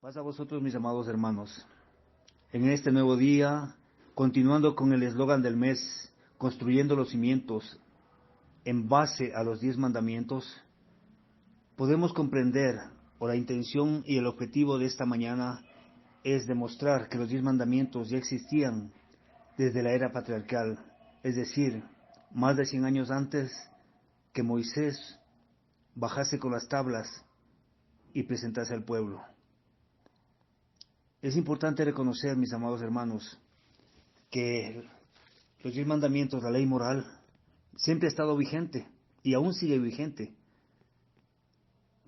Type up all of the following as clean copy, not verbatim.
Paz a vosotros, mis amados hermanos. En este nuevo día, continuando con el eslogan del mes, construyendo los cimientos en base a los 10 mandamientos, podemos comprender, o la intención y el objetivo de esta mañana es demostrar que los 10 mandamientos ya existían desde la era patriarcal, es decir, más de 100 años antes que Moisés bajase con las tablas y presentase al pueblo. Es importante reconocer, mis amados hermanos, que los 10 mandamientos, la ley moral, siempre ha estado vigente y aún sigue vigente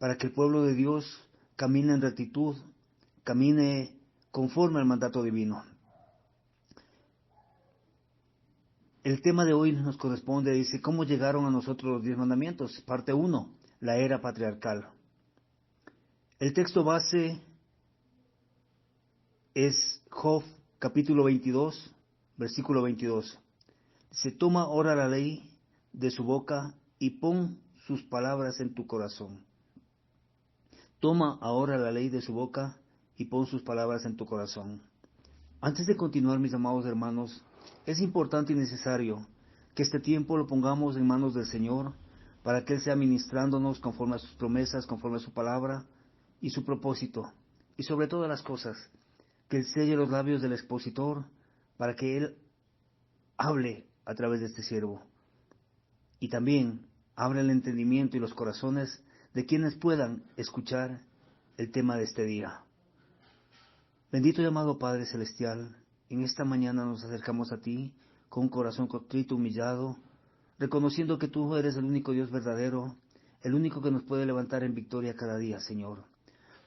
para que el pueblo de Dios camine en rectitud, camine conforme al mandato divino. El tema de hoy nos corresponde, dice, ¿cómo llegaron a nosotros los 10 mandamientos? Parte 1, la era patriarcal. El texto base es Job capítulo 22, versículo 22. Se toma ahora la ley de su boca y pon sus palabras en tu corazón. Toma ahora la ley de su boca y pon sus palabras en tu corazón. Antes de continuar, mis amados hermanos, es importante y necesario que este tiempo lo pongamos en manos del Señor para que Él sea ministrándonos conforme a sus promesas, conforme a su palabra y su propósito. Y sobre todas las cosas, que Él selle los labios del expositor para que Él hable a través de este siervo. Y también abra el entendimiento y los corazones de quienes puedan escuchar el tema de este día. Bendito y amado Padre Celestial, en esta mañana nos acercamos a ti con un corazón contrito, humillado, reconociendo que tú eres el único Dios verdadero, el único que nos puede levantar en victoria cada día, Señor.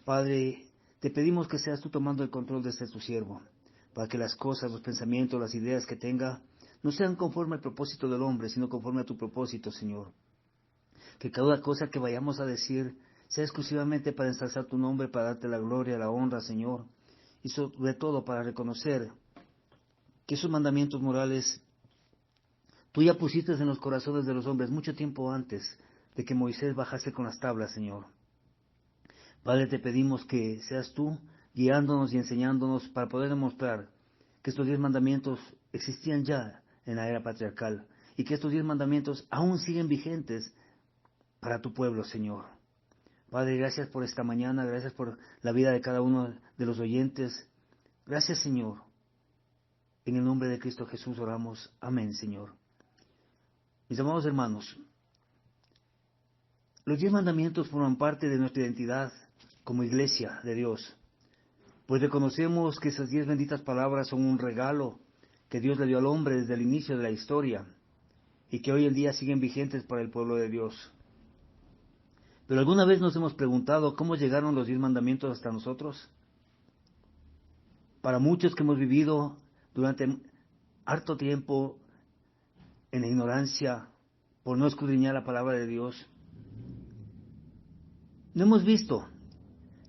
Padre, te pedimos que seas tú tomando el control de este tu siervo, para que las cosas, los pensamientos, las ideas que tenga, no sean conforme al propósito del hombre, sino conforme a tu propósito, Señor. Que cada cosa que vayamos a decir sea exclusivamente para ensalzar tu nombre, para darte la gloria, la honra, Señor, y sobre todo para reconocer que esos mandamientos morales tú ya pusiste en los corazones de los hombres mucho tiempo antes de que Moisés bajase con las tablas, Señor. Padre, te pedimos que seas tú guiándonos y enseñándonos para poder demostrar que estos 10 mandamientos existían ya en la era patriarcal y que estos 10 mandamientos aún siguen vigentes para tu pueblo, Señor. Padre, gracias por esta mañana, gracias por la vida de cada uno de los oyentes. Gracias, Señor. En el nombre de Cristo Jesús oramos. Amén, Señor. Mis amados hermanos, los 10 mandamientos forman parte de nuestra identidad como iglesia de Dios, pues reconocemos que esas 10 benditas palabras son un regalo que Dios le dio al hombre desde el inicio de la historia y que hoy en día siguen vigentes para el pueblo de Dios. Pero ¿alguna vez nos hemos preguntado cómo llegaron los 10 mandamientos hasta nosotros? Para muchos que hemos vivido durante harto tiempo en la ignorancia por no escudriñar la palabra de Dios, no hemos visto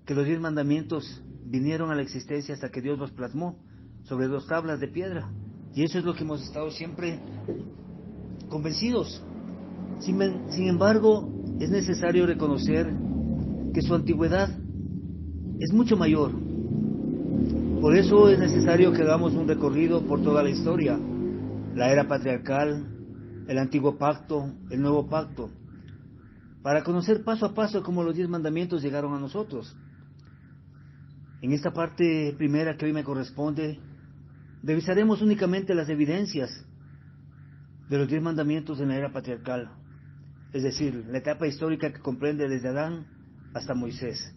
que los 10 mandamientos vinieron a la existencia hasta que Dios los plasmó sobre 2 tablas de piedra. Y eso es lo que hemos estado siempre convencidos. Sin embargo, es necesario reconocer que su antigüedad es mucho mayor. Por eso es necesario que hagamos un recorrido por toda la historia, la era patriarcal, el antiguo pacto, el nuevo pacto, para conocer paso a paso cómo los 10 mandamientos llegaron a nosotros. En esta parte primera que hoy me corresponde, revisaremos únicamente las evidencias de los 10 mandamientos en la era patriarcal, es decir, la etapa histórica que comprende desde Adán hasta Moisés.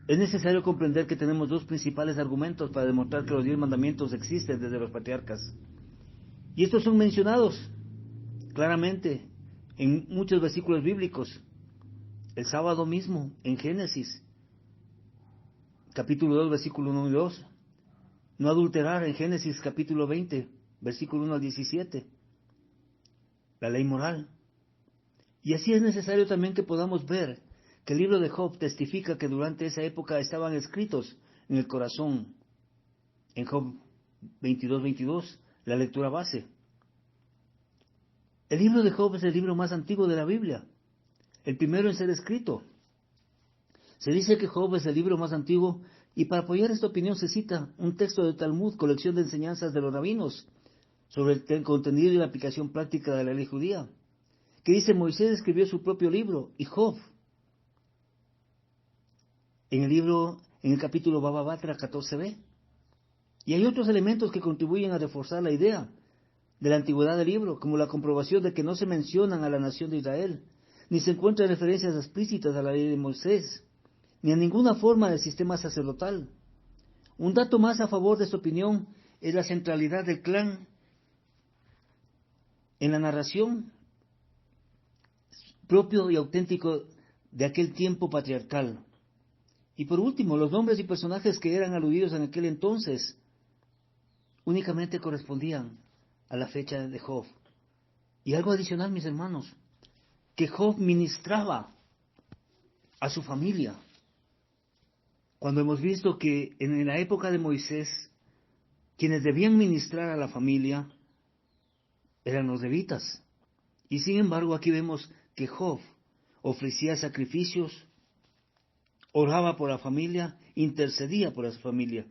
Es necesario comprender que tenemos 2 principales argumentos para demostrar que los 10 mandamientos existen desde los patriarcas. Y estos son mencionados claramente en muchos versículos bíblicos. El sábado mismo, en Génesis, capítulo 2, versículo 1 y 2. No adulterar en Génesis capítulo 20, versículo 1 al 17. La ley moral. Y así es necesario también que podamos ver que el libro de Job testifica que durante esa época estaban escritos en el corazón. En Job 22, 22, la lectura base. El libro de Job es el libro más antiguo de la Biblia, el primero en ser escrito. Se dice que Job es el libro más antiguo y para apoyar esta opinión se cita un texto de Talmud, colección de enseñanzas de los rabinos, sobre el contenido y la aplicación práctica de la ley judía, que dice Moisés escribió su propio libro y Job. En el capítulo Baba Batra 14b. Y hay otros elementos que contribuyen a reforzar la idea de la antigüedad del libro, como la comprobación de que no se mencionan a la nación de Israel, ni se encuentran referencias explícitas a la ley de Moisés, ni a ninguna forma del sistema sacerdotal. Un dato más a favor de esta opinión es la centralidad del clan en la narración propio y auténtico de aquel tiempo patriarcal. Y por último, los nombres y personajes que eran aludidos en aquel entonces únicamente correspondían a la fecha de Job. Y algo adicional, mis hermanos, que Job ministraba a su familia. Cuando hemos visto que en la época de Moisés, quienes debían ministrar a la familia eran los levitas. Y sin embargo, aquí vemos que Job ofrecía sacrificios, oraba por la familia, intercedía por la familia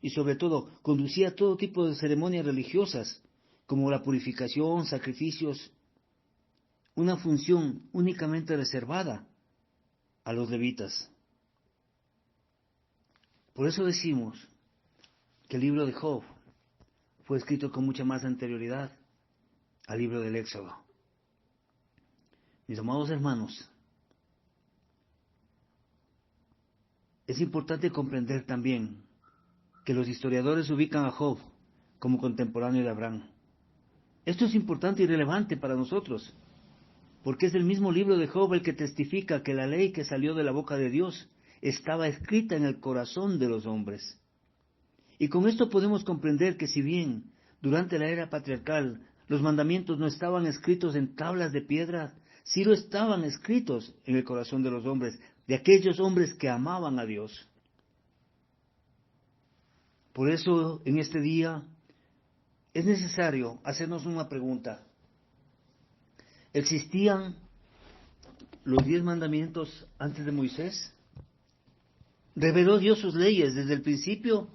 y sobre todo conducía todo tipo de ceremonias religiosas como la purificación, sacrificios, una función únicamente reservada a los levitas. Por eso decimos que el libro de Job fue escrito con mucha más anterioridad al libro del Éxodo. Mis amados hermanos, es importante comprender también que los historiadores ubican a Job como contemporáneo de Abraham. Esto es importante y relevante para nosotros, porque es el mismo libro de Job el que testifica que la ley que salió de la boca de Dios estaba escrita en el corazón de los hombres. Y con esto podemos comprender que si bien durante la era patriarcal los mandamientos no estaban escritos en tablas de piedra, sí lo estaban escritos en el corazón de los hombres, de aquellos hombres que amaban a Dios. Por eso, en este día, es necesario hacernos una pregunta. ¿Existían los 10 mandamientos antes de Moisés? ¿Reveló Dios sus leyes desde el principio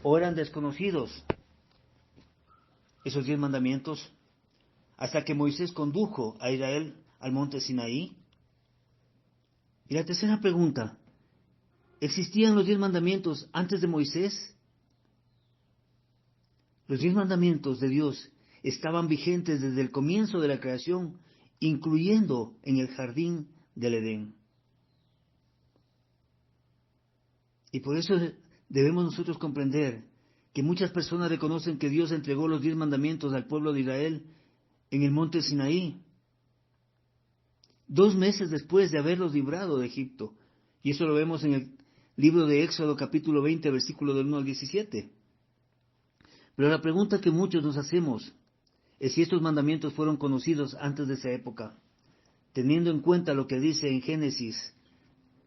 o eran desconocidos esos 10 mandamientos hasta que Moisés condujo a Israel al monte Sinaí? Y la tercera pregunta, ¿existían los 10 mandamientos antes de Moisés? Los 10 mandamientos de Dios estaban vigentes desde el comienzo de la creación, incluyendo en el jardín del Edén. Y por eso debemos nosotros comprender que muchas personas reconocen que Dios entregó los 10 mandamientos al pueblo de Israel en el monte Sinaí, 2 meses después de haberlos librado de Egipto. Y eso lo vemos en el libro de Éxodo capítulo 20, versículo del 1 al 17. Pero la pregunta que muchos nos hacemos es si estos mandamientos fueron conocidos antes de esa época, teniendo en cuenta lo que dice en Génesis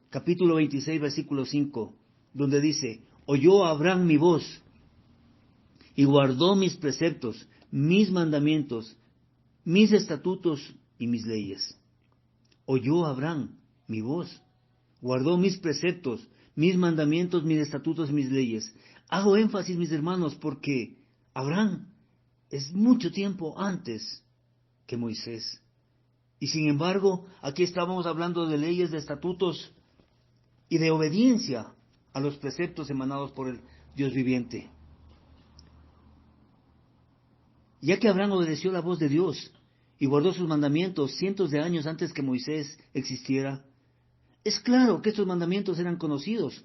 capítulo 26, versículo 5, donde dice, oyó Abraham mi voz y guardó mis preceptos, mis mandamientos, mis estatutos y mis leyes. Oyó Abraham mi voz, guardó mis preceptos, mis mandamientos, mis estatutos y mis leyes. Hago énfasis, mis hermanos, porque Abraham es mucho tiempo antes que Moisés. Y sin embargo, aquí estábamos hablando de leyes, de estatutos y de obediencia a los preceptos emanados por el Dios viviente. Ya que Abraham obedeció la voz de Dios y guardó sus mandamientos cientos de años antes que Moisés existiera, es claro que estos mandamientos eran conocidos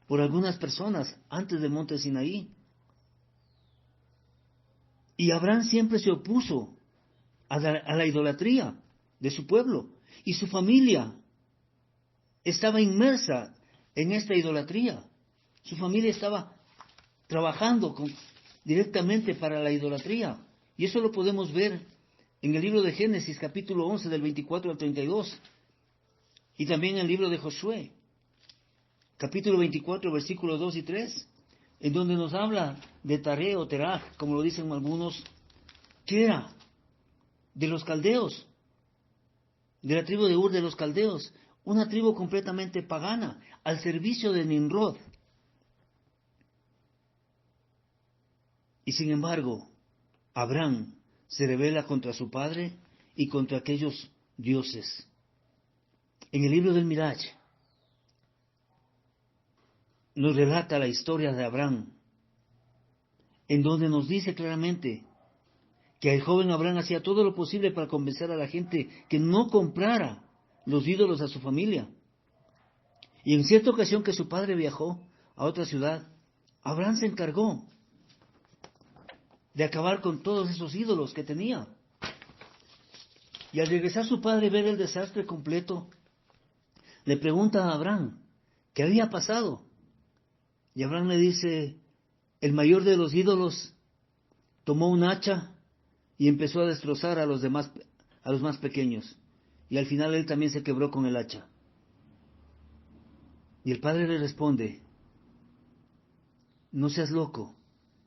por algunas personas antes del monte Sinaí. Y Abraham siempre se opuso a la idolatría de su pueblo, y su familia estaba inmersa en esta idolatría. Su familia estaba trabajando directamente para la idolatría. Y eso lo podemos ver en el libro de Génesis, capítulo 11, del 24 al 32. Y también en el libro de Josué, capítulo 24, versículos 2 y 3, en donde nos habla de Taré o Teraj, como lo dicen algunos, que era de los caldeos, de la tribu de Ur de los caldeos, una tribu completamente pagana, al servicio de Nimrod. Y sin embargo, Abraham se rebela contra su padre y contra aquellos dioses. En el libro del Miraj nos relata la historia de Abraham, en donde nos dice claramente que el joven Abraham hacía todo lo posible para convencer a la gente que no comprara los ídolos a su familia. Y en cierta ocasión que su padre viajó a otra ciudad, Abraham se encargó de acabar con todos esos ídolos que tenía. Y al regresar su padre a ver el desastre completo, le pregunta a Abraham, ¿qué había pasado? Y Abraham le dice, el mayor de los ídolos tomó un hacha y empezó a destrozar a los demás, a los más pequeños. Y al final él también se quebró con el hacha. Y el padre le responde, no seas loco,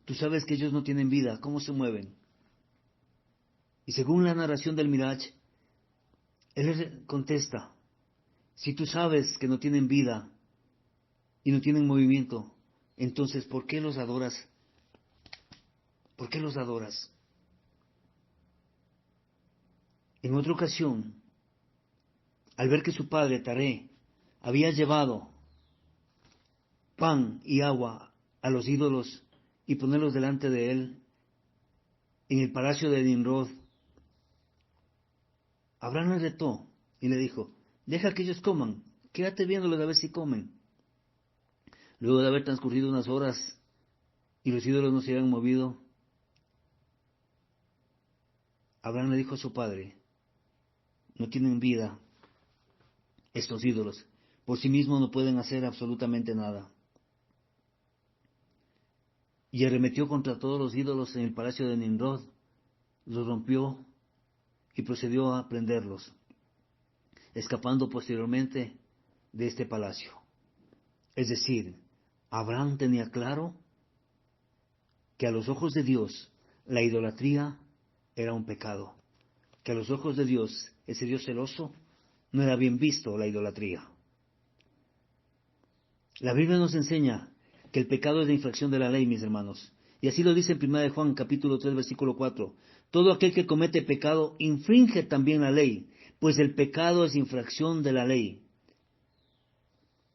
tú sabes que ellos no tienen vida, ¿cómo se mueven? Y según la narración del Miraj, él le contesta, si tú sabes que no tienen vida y no tienen movimiento, entonces ¿por qué los adoras? ¿Por qué los adoras? En otra ocasión, al ver que su padre, Taré, había llevado pan y agua a los ídolos y ponerlos delante de él en el palacio de Nimrod, Abraham le retó y le dijo, deja que ellos coman, quédate viéndolos a ver si comen. Luego de haber transcurrido unas horas y los ídolos no se habían movido, Abraham le dijo a su padre, no tienen vida estos ídolos, por sí mismos no pueden hacer absolutamente nada. Y arremetió contra todos los ídolos en el palacio de Nimrod, los rompió y procedió a prenderlos, escapando posteriormente de este palacio. Es decir, Abraham tenía claro que a los ojos de Dios la idolatría era un pecado, que a los ojos de Dios, ese Dios celoso, no era bien visto la idolatría. La Biblia nos enseña que el pecado es la infracción de la ley, mis hermanos. Y así lo dice en 1 Juan capítulo 3, versículo 4. Todo aquel que comete pecado infringe también la ley, pues el pecado es infracción de la ley.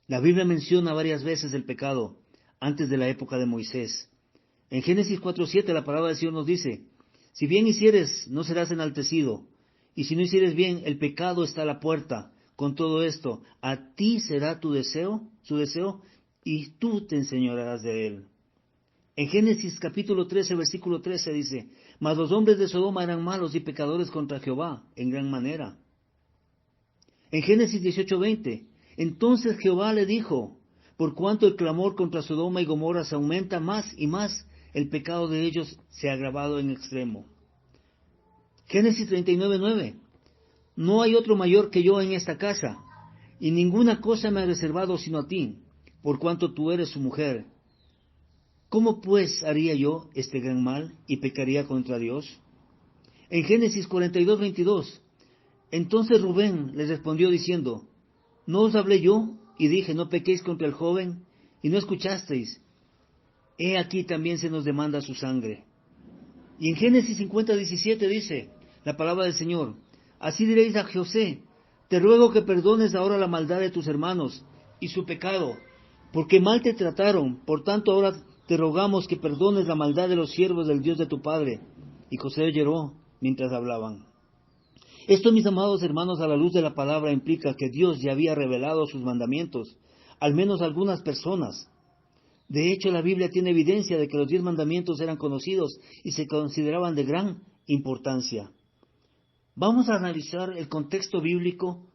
La Biblia menciona varias veces el pecado antes de la época de Moisés. En Génesis 4:7 la palabra del Señor nos dice, si bien hicieres, no serás enaltecido, y si no hicieres bien, el pecado está a la puerta. Con todo esto, a ti será tu deseo, su deseo, y tú te enseñorearás de él. En Génesis capítulo 13, versículo 13 dice, mas los hombres de Sodoma eran malos y pecadores contra Jehová, en gran manera. En Génesis 18:20, entonces Jehová le dijo, por cuanto el clamor contra Sodoma y Gomorra se aumenta más y más, el pecado de ellos se ha agravado en extremo. Génesis 39:9, no hay otro mayor que yo en esta casa, y ninguna cosa me ha reservado sino a ti, por cuanto tú eres su mujer. ¿Cómo pues haría yo este gran mal y pecaría contra Dios? En Génesis 42:22, entonces Rubén les respondió diciendo, ¿no os hablé yo y dije, no pequéis contra el joven, y no escuchasteis? He aquí también se nos demanda su sangre. Y en Génesis 50:17 dice la palabra del Señor, así diréis a José, te ruego que perdones ahora la maldad de tus hermanos y su pecado, porque mal te trataron, por tanto ahora te rogamos que perdones la maldad de los siervos del Dios de tu padre. Y José lloró mientras hablaban. Esto, mis amados hermanos, a la luz de la palabra implica que Dios ya había revelado sus mandamientos, al menos a algunas personas. De hecho, la Biblia tiene evidencia de que los 10 mandamientos eran conocidos y se consideraban de gran importancia. Vamos a analizar el contexto bíblico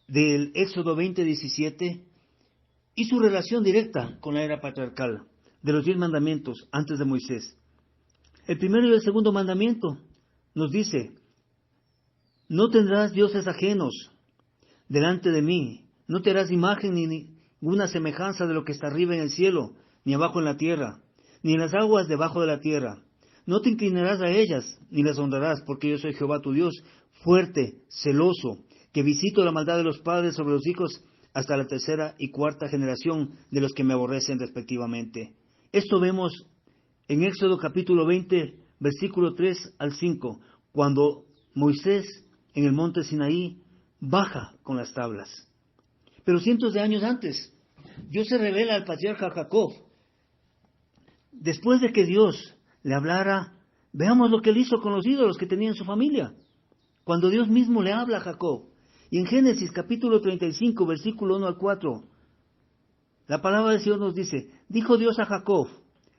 del Éxodo 20:17 y su relación directa con la era patriarcal de los 10 mandamientos antes de Moisés. El primero y el segundo mandamiento nos dice, no tendrás dioses ajenos delante de mí, no te harás imagen ni ninguna semejanza de lo que está arriba en el cielo, ni abajo en la tierra, ni en las aguas debajo de la tierra. No te inclinarás a ellas, ni las honrarás, porque yo soy Jehová tu Dios, fuerte, celoso, que visito la maldad de los padres sobre los hijos hasta la tercera y cuarta generación de los que me aborrecen respectivamente. Esto vemos en Éxodo capítulo 20, versículo 3 al 5, cuando Moisés en el monte Sinaí baja con las tablas. Pero cientos de años antes, Dios se revela al patriarca Jacob. Después de que Dios le hablara, veamos lo que él hizo con los ídolos que tenía en su familia. Cuando Dios mismo le habla a Jacob, y en Génesis capítulo 35, versículo 1 al 4, la palabra del Señor nos dice, dijo Dios a Jacob,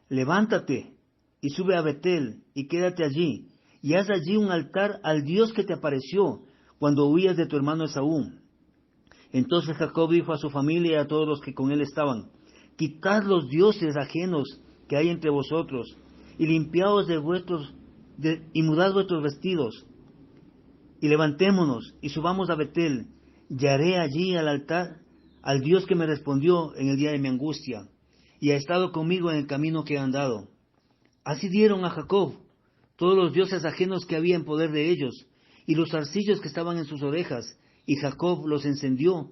levántate y sube a Betel y quédate allí, y haz allí un altar al Dios que te apareció cuando huías de tu hermano Esaú. Entonces Jacob dijo a su familia y a todos los que con él estaban, quitad los dioses ajenos que hay entre vosotros, y limpiaos y mudad vuestros vestidos, y levantémonos y subamos a Betel, y haré allí al altar al Dios que me respondió en el día de mi angustia, y ha estado conmigo en el camino que he andado. Así dieron a Jacob todos los dioses ajenos que había en poder de ellos, y los zarcillos que estaban en sus orejas, y Jacob los escondió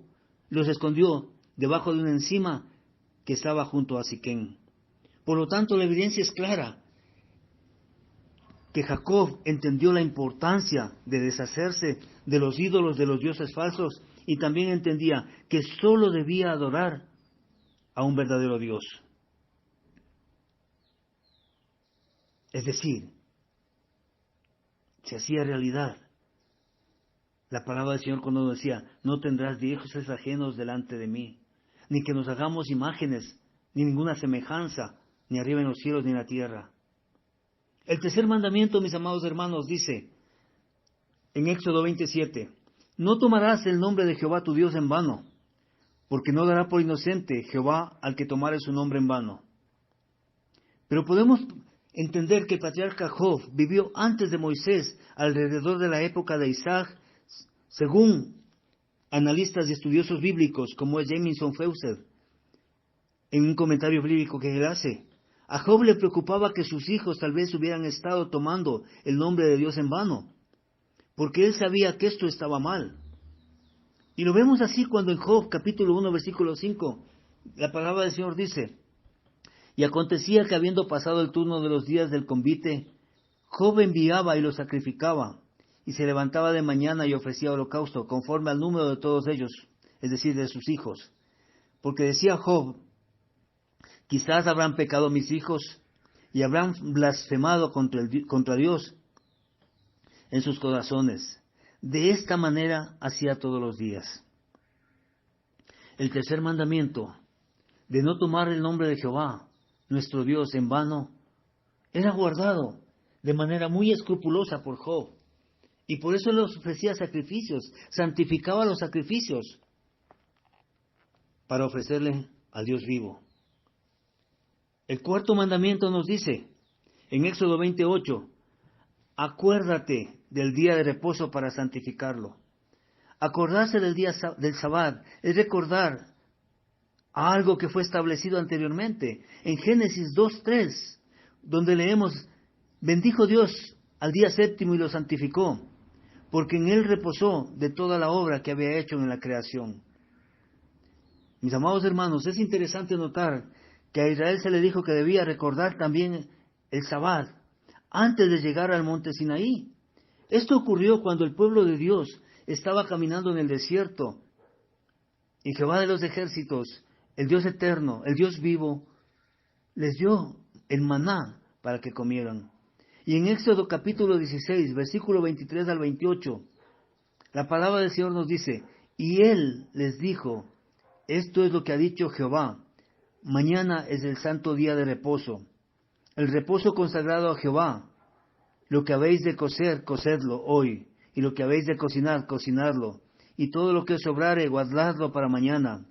debajo de una encima que estaba junto a Siquén. Por lo tanto, la evidencia es clara, que Jacob entendió la importancia de deshacerse de los ídolos de los dioses falsos, y también entendía que sólo debía adorar a un verdadero Dios. Es decir, se hacía realidad la palabra del Señor cuando decía, no tendrás dioses ajenos delante de mí, ni que nos hagamos imágenes, ni ninguna semejanza, ni arriba en los cielos ni en la tierra. El tercer mandamiento, mis amados hermanos, dice en Éxodo 27, no tomarás el nombre de Jehová tu Dios en vano, porque no dará por inocente Jehová al que tomare su nombre en vano. Pero podemos entender que el patriarca Job vivió antes de Moisés, alrededor de la época de Isaac, según analistas y estudiosos bíblicos, como es Jamieson Fausset, en un comentario bíblico que él hace. A Job le preocupaba que sus hijos tal vez hubieran estado tomando el nombre de Dios en vano, porque él sabía que esto estaba mal. Y lo vemos así cuando en Job capítulo 1 versículo 5, la palabra del Señor dice, y acontecía que habiendo pasado el turno de los días del convite, Job enviaba y los sacrificaba, y se levantaba de mañana y ofrecía holocausto, conforme al número de todos ellos, es decir, de sus hijos. Porque decía Job, quizás habrán pecado mis hijos, y habrán blasfemado contra Dios en sus corazones. De esta manera hacía todos los días. El tercer mandamiento, de no tomar el nombre de Jehová, nuestro Dios, en vano, era guardado de manera muy escrupulosa por Job. Y por eso les ofrecía sacrificios, santificaba los sacrificios para ofrecerle al Dios vivo. El cuarto mandamiento nos dice, en Éxodo 28, acuérdate del día de reposo para santificarlo. Acordarse del día del Sabbat es recordar a algo que fue establecido anteriormente. En Génesis 2:3, donde leemos, bendijo Dios al día séptimo y lo santificó, porque en él reposó de toda la obra que había hecho en la creación. Mis amados hermanos, es interesante notar que a Israel se le dijo que debía recordar también el Sabbat antes de llegar al monte Sinaí. Esto ocurrió cuando el pueblo de Dios estaba caminando en el desierto, y Jehová de los ejércitos, el Dios eterno, el Dios vivo, les dio el maná para que comieran. Y en Éxodo capítulo 16, versículo 23 al 28, la palabra del Señor nos dice, y él les dijo, esto es lo que ha dicho Jehová, mañana es el santo día de reposo, el reposo consagrado a Jehová. Lo que habéis de cocer, cocedlo hoy, y lo que habéis de cocinar, cocinadlo, y todo lo que os sobrare, guardadlo para mañana.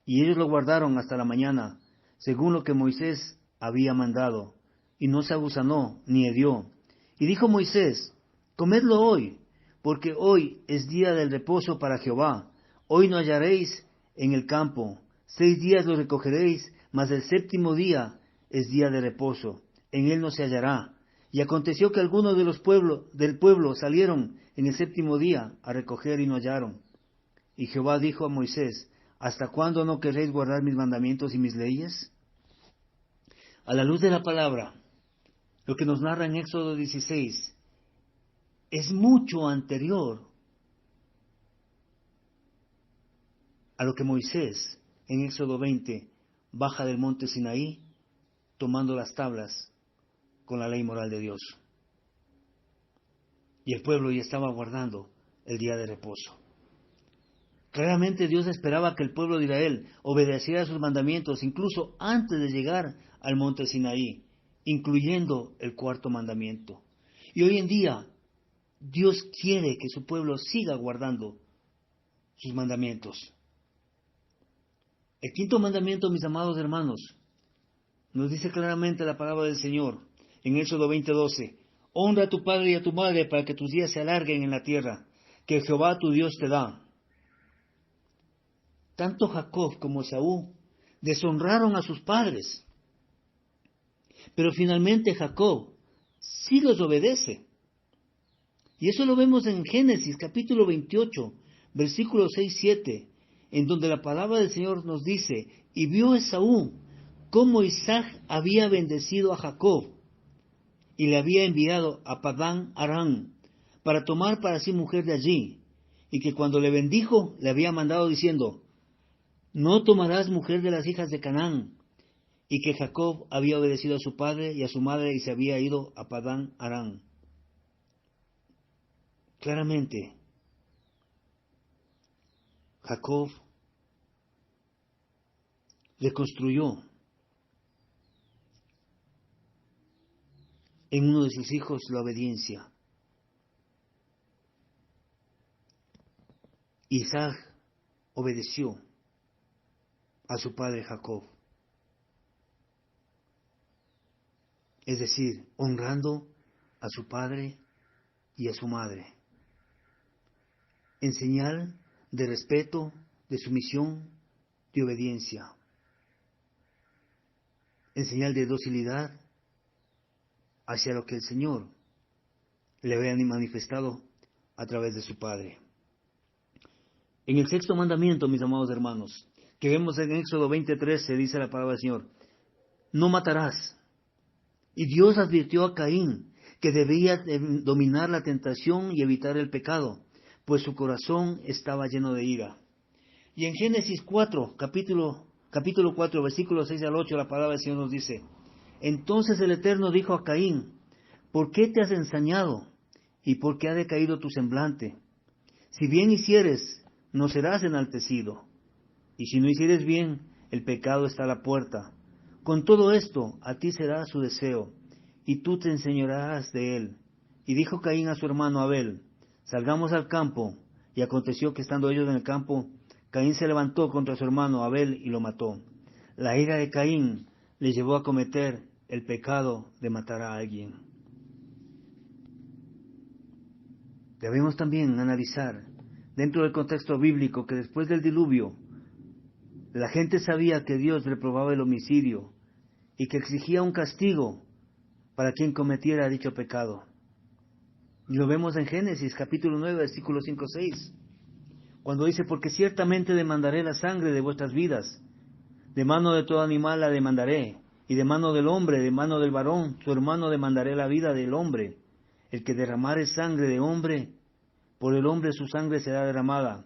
Y ellos lo guardaron hasta la mañana, según lo que Moisés había mandado, y no se agusanó ni hedió. Y dijo Moisés, comedlo hoy, porque hoy es día del reposo para Jehová. Hoy no hallaréis en el campo, 6 días lo recogeréis, mas el séptimo día es día de reposo, en él no se hallará. Y aconteció que algunos del pueblo salieron en el séptimo día a recoger y no hallaron. Y Jehová dijo a Moisés, ¿hasta cuándo no queréis guardar mis mandamientos y mis leyes? A la luz de la palabra, lo que nos narra en Éxodo 16 es mucho anterior a lo que Moisés en Éxodo 20 baja del monte Sinaí tomando las tablas con la ley moral de Dios. Y el pueblo ya estaba guardando el día de reposo. Claramente Dios esperaba que el pueblo de Israel obedeciera sus mandamientos incluso antes de llegar al monte Sinaí, incluyendo el cuarto mandamiento. Y hoy en día Dios quiere que su pueblo siga guardando sus mandamientos. El quinto mandamiento, mis amados hermanos, nos dice claramente la palabra del Señor en Éxodo 20:12. Honra a tu padre y a tu madre para que tus días se alarguen en la tierra que Jehová tu Dios te da. Tanto Jacob como Esaú deshonraron a sus padres, pero finalmente Jacob sí los obedece. Y eso lo vemos en Génesis capítulo 28, versículos 6-7, en donde la palabra del Señor nos dice, y vio Esaú cómo Isaac había bendecido a Jacob, y le había enviado a Padán Aram, para tomar para sí mujer de allí, y que cuando le bendijo, le había mandado diciendo, no tomarás mujer de las hijas de Canaán, y que Jacob había obedecido a su padre y a su madre y se había ido a Padán Aram. Claramente, Jacob reconstruyó en uno de sus hijos la obediencia. Isaac obedeció a su padre Jacob, es decir, honrando a su padre y a su madre, en señal de respeto, de sumisión, de obediencia, en señal de docilidad hacia lo que el Señor le había manifestado a través de su Padre. En el sexto mandamiento, mis amados hermanos, que vemos en Éxodo 20:13, dice la palabra del Señor, no matarás. Y Dios advirtió a Caín que debía dominar la tentación y evitar el pecado, pues su corazón estaba lleno de ira. Y en Génesis 4, capítulo 4, versículos 6-8, la palabra del Señor nos dice, entonces el Eterno dijo a Caín, ¿por qué te has ensañado? ¿Y por qué ha decaído tu semblante? Si bien hicieres, no serás enaltecido. Y si no hicieres bien, el pecado está a la puerta. Con todo esto, a ti será su deseo, y tú te enseñorearás de él. Y dijo Caín a su hermano Abel, salgamos al campo. Y aconteció que estando ellos en el campo, Caín se levantó contra su hermano Abel y lo mató. La ira de Caín le llevó a cometer el pecado de matar a alguien. Debemos también analizar, dentro del contexto bíblico, que después del diluvio, la gente sabía que Dios reprobaba el homicidio y que exigía un castigo para quien cometiera dicho pecado. Y lo vemos en Génesis capítulo 9, versículos 5-6, cuando dice, porque ciertamente demandaré la sangre de vuestras vidas, de mano de todo animal la demandaré, y de mano del hombre, de mano del varón, su hermano demandaré la vida del hombre. El que derramare sangre de hombre, por el hombre su sangre será derramada,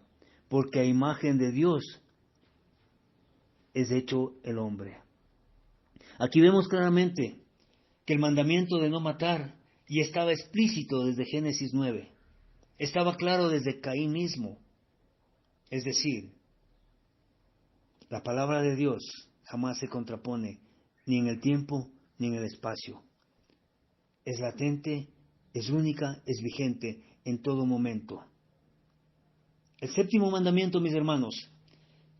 porque a imagen de Dios es hecho el hombre. Aquí vemos claramente que el mandamiento de no matar ya estaba explícito desde Génesis 9. Estaba claro desde Caín mismo. Es decir, la palabra de Dios jamás se contrapone ni en el tiempo ni en el espacio. Es latente, es única, es vigente en todo momento. El séptimo mandamiento, mis hermanos,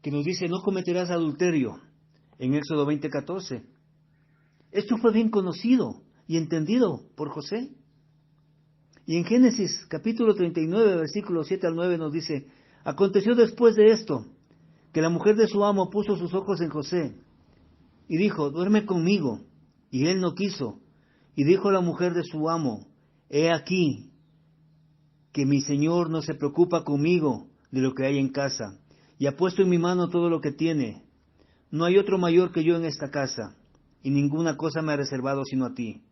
que nos dice no cometerás adulterio, en Éxodo 20:14. Esto fue bien conocido y entendido por José. Y en Génesis capítulo 39, versículos 7-9 nos dice, aconteció después de esto, que la mujer de su amo puso sus ojos en José, y dijo, duerme conmigo. Y él no quiso. Y dijo la mujer de su amo, he aquí, que mi señor no se preocupa conmigo, de lo que hay en casa, y ha puesto en mi mano todo lo que tiene. No hay otro mayor que yo en esta casa, y ninguna cosa me ha reservado sino a ti.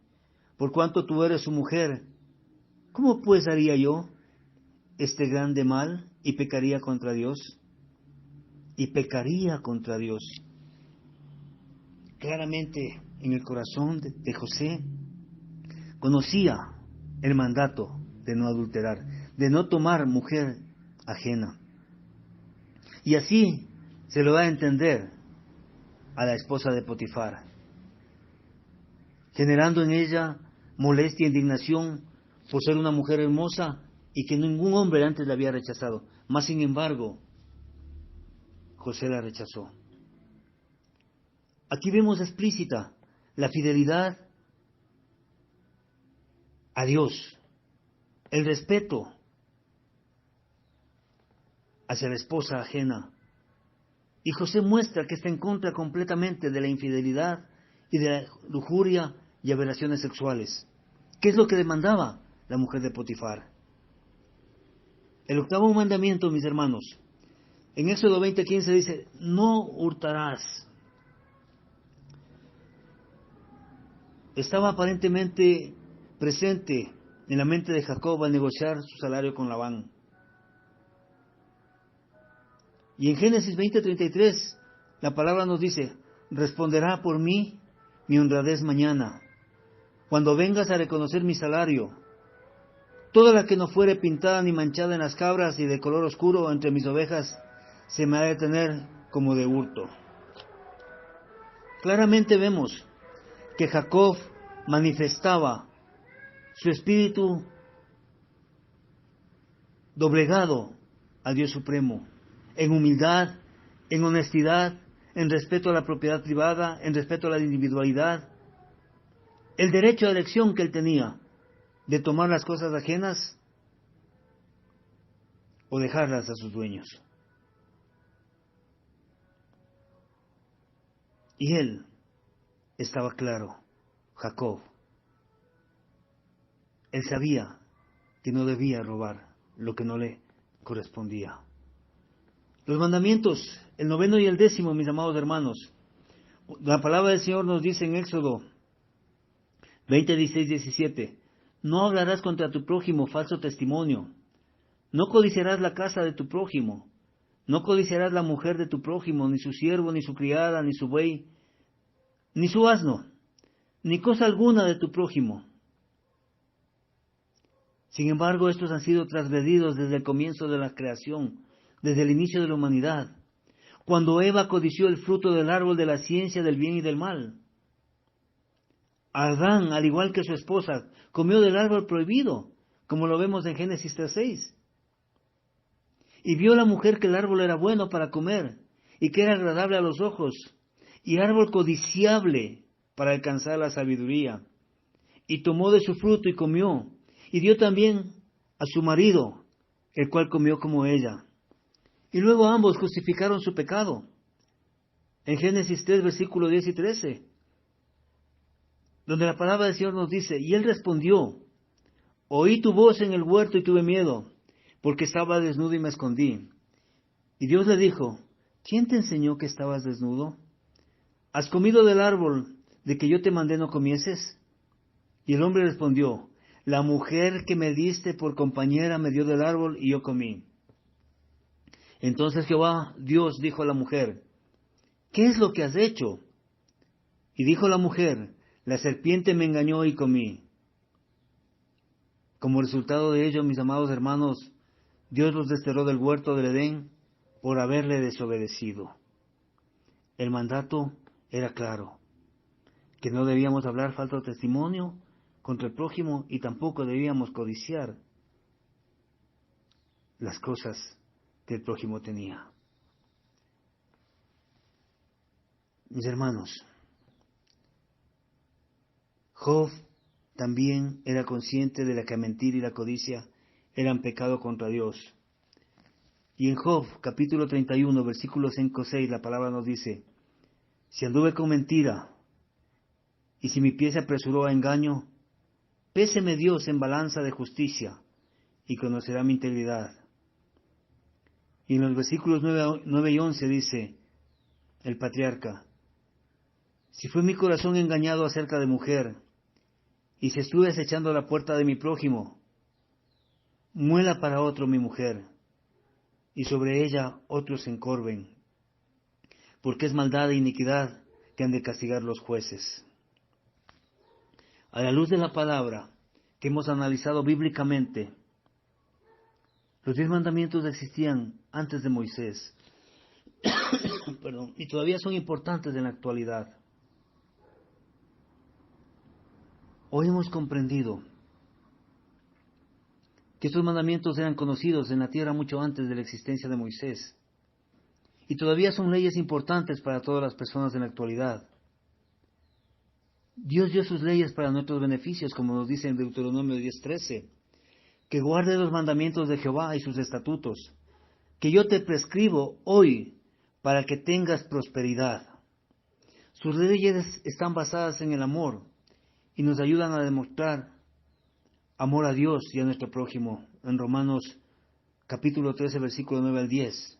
Por cuanto tú eres su mujer, ¿cómo pues haría yo este grande mal y pecaría contra Dios? Y pecaría contra Dios. Claramente en el corazón de José conocía el mandato de no adulterar, de no tomar mujer ajena. Y así se lo da a entender a la esposa de Potifar, generando en ella molestia e indignación por ser una mujer hermosa y que ningún hombre antes la había rechazado. Mas sin embargo, José la rechazó. Aquí vemos explícita la fidelidad a Dios, el respeto hacia la esposa ajena. Y José muestra que está en contra completamente de la infidelidad y de la lujuria y aberraciones sexuales. ¿Qué es lo que demandaba la mujer de Potifar? El octavo mandamiento, mis hermanos, en Éxodo 20:15 dice, no hurtarás. Estaba aparentemente presente en la mente de Jacob al negociar su salario con Labán. Y en Génesis 20:33 la palabra nos dice, responderá por mí mi honradez mañana, cuando vengas a reconocer mi salario. Toda la que no fuere pintada ni manchada en las cabras y de color oscuro entre mis ovejas, se me ha de tener como de hurto. Claramente vemos que Jacob manifestaba su espíritu doblegado al Dios Supremo, en humildad, en honestidad, en respeto a la propiedad privada, en respeto a la individualidad, el derecho de elección que él tenía de tomar las cosas ajenas o dejarlas a sus dueños. Y él estaba claro, Jacob, él sabía que no debía robar lo que no le correspondía. Los mandamientos, el 9º y el 10º, mis amados hermanos, la palabra del Señor nos dice en Éxodo 20:16-17, no hablarás contra tu prójimo falso testimonio, no codiciarás la casa de tu prójimo, no codiciarás la mujer de tu prójimo, ni su siervo, ni su criada, ni su buey, ni su asno, ni cosa alguna de tu prójimo. Sin embargo, estos han sido transgredidos desde el comienzo de la creación, desde el inicio de la humanidad, cuando Eva codició el fruto del árbol de la ciencia del bien y del mal. Adán, al igual que su esposa, comió del árbol prohibido, como lo vemos en Génesis 3:6. Y vio la mujer que el árbol era bueno para comer, y que era agradable a los ojos, y árbol codiciable para alcanzar la sabiduría. Y tomó de su fruto y comió, y dio también a su marido, el cual comió como ella. Y luego ambos justificaron su pecado. En Génesis 3, versículos 10 y 13, donde la palabra del Señor nos dice, y él respondió, oí tu voz en el huerto y tuve miedo, porque estaba desnudo y me escondí. Y Dios le dijo, ¿quién te enseñó que estabas desnudo? ¿Has comido del árbol de que yo te mandé no comieses? Y el hombre respondió, la mujer que me diste por compañera me dio del árbol y yo comí. Entonces Jehová Dios dijo a la mujer, ¿qué es lo que has hecho? Y dijo la mujer, la serpiente me engañó y comí. Como resultado de ello, mis amados hermanos, Dios los desterró del huerto del Edén por haberle desobedecido. El mandato era claro, que no debíamos hablar falso testimonio contra el prójimo y tampoco debíamos codiciar las cosas que el prójimo tenía. Mis hermanos, Job también era consciente de la que la mentira y la codicia eran pecado contra Dios. Y en Job, capítulo 31, versículos 5-6, la palabra nos dice, si anduve con mentira, y si mi pie se apresuró a engaño, péseme Dios en balanza de justicia, y conocerá mi integridad. Y en los versículos 9 y 11 dice el patriarca: si fue mi corazón engañado acerca de mujer, y si estuve acechando la puerta de mi prójimo, muela para otro mi mujer, y sobre ella otros se encorven, porque es maldad e iniquidad que han de castigar los jueces. A la luz de la palabra que hemos analizado bíblicamente, los 10 mandamientos existían antes de Moisés, y todavía son importantes en la actualidad. Hoy hemos comprendido que estos mandamientos eran conocidos en la tierra mucho antes de la existencia de Moisés, y todavía son leyes importantes para todas las personas en la actualidad. Dios dio sus leyes para nuestros beneficios, como nos dice en Deuteronomio 10:13, que guarde los mandamientos de Jehová y sus estatutos, que yo te prescribo hoy para que tengas prosperidad. Sus leyes están basadas en el amor y nos ayudan a demostrar amor a Dios y a nuestro prójimo. En Romanos capítulo 13, versículo 9 al 10,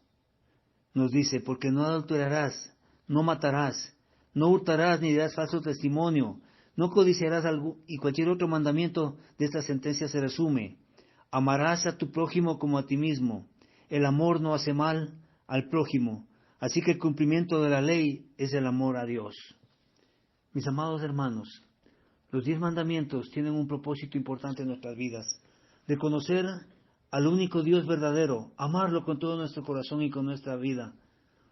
nos dice: porque no adulterarás, no matarás, no hurtarás ni darás falso testimonio, no codiciarás algo, y cualquier otro mandamiento de esta sentencia se resume: amarás a tu prójimo como a ti mismo. El amor no hace mal al prójimo, así que el cumplimiento de la ley es el amor a Dios. Mis amados hermanos, los 10 mandamientos tienen un propósito importante en nuestras vidas: de conocer al único Dios verdadero, amarlo con todo nuestro corazón y con nuestra vida,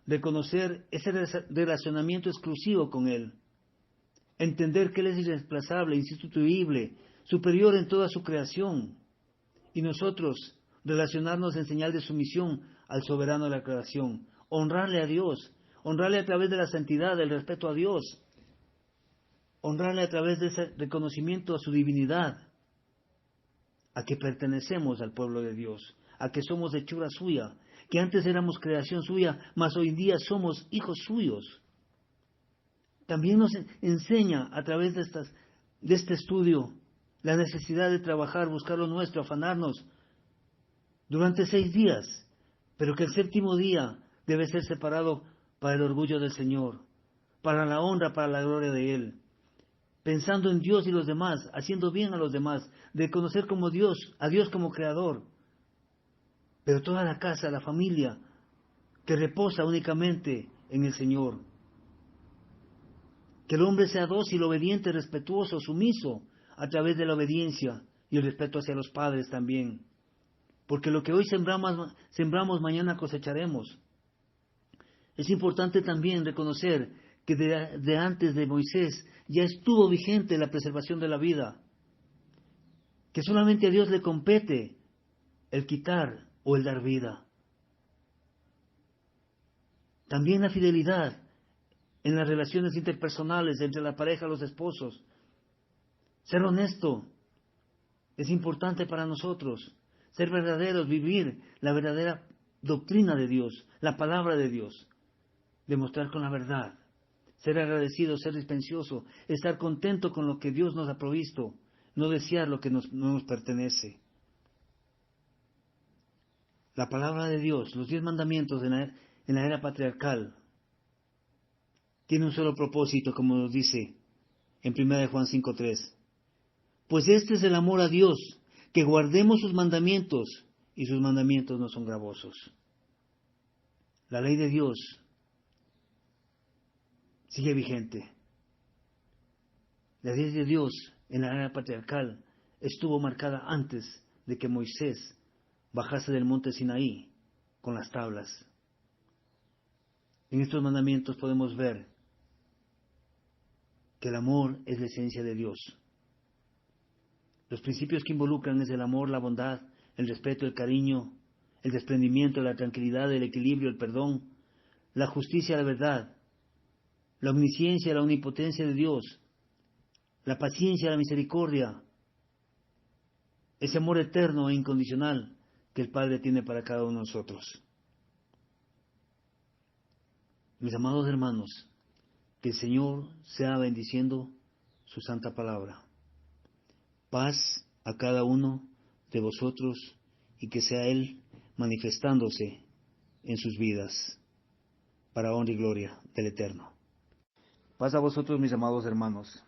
de conocer ese relacionamiento exclusivo con Él, entender que Él es irreemplazable, insustituible, superior en toda su creación, y nosotros relacionarnos en señal de sumisión al soberano de la creación, honrarle a Dios, honrarle a través de la santidad, del respeto a Dios, honrarle a través de ese reconocimiento a su divinidad, a que pertenecemos al pueblo de Dios, a que somos hechura suya, que antes éramos creación suya, mas hoy en día somos hijos suyos. También nos enseña a través de este estudio la necesidad de trabajar, buscar lo nuestro, afanarnos durante 6 días, pero que el séptimo día debe ser separado para el orgullo del Señor, para la honra, para la gloria de Él, pensando en Dios y los demás, haciendo bien a los demás, de conocer como Dios, a Dios como Creador, pero toda la casa, la familia, que reposa únicamente en el Señor. Que el hombre sea dócil, obediente, respetuoso, sumiso, a través de la obediencia y el respeto hacia los padres también. Porque lo que hoy sembramos mañana cosecharemos. Es importante también reconocer que de antes de Moisés ya estuvo vigente la preservación de la vida, que solamente a Dios le compete el quitar o el dar vida. También la fidelidad en las relaciones interpersonales entre la pareja y los esposos. Ser honesto es importante para nosotros. Ser verdaderos, vivir la verdadera doctrina de Dios, la palabra de Dios. Demostrar con la verdad. Ser agradecido, ser dispensioso, estar contento con lo que Dios nos ha provisto, no desear lo que no nos pertenece. La palabra de Dios, los 10 mandamientos en la era patriarcal, tiene un solo propósito, como nos dice en 1 Juan 5:3. Pues este es el amor a Dios, que guardemos sus mandamientos, y sus mandamientos no son gravosos. La ley de Dios sigue vigente. La ley de Dios en la era patriarcal estuvo marcada antes de que Moisés bajase del monte Sinaí con las tablas. En estos mandamientos podemos ver que el amor es la esencia de Dios. Los principios que involucran es el amor, la bondad, el respeto, el cariño, el desprendimiento, la tranquilidad, el equilibrio, el perdón, la justicia, la verdad, la omnisciencia, la omnipotencia de Dios, la paciencia, la misericordia, ese amor eterno e incondicional que el Padre tiene para cada uno de nosotros. Mis amados hermanos, que el Señor sea bendiciendo su santa palabra. Paz a cada uno de vosotros y que sea Él manifestándose en sus vidas, para honra y gloria del Eterno. Paz a vosotros, mis amados hermanos.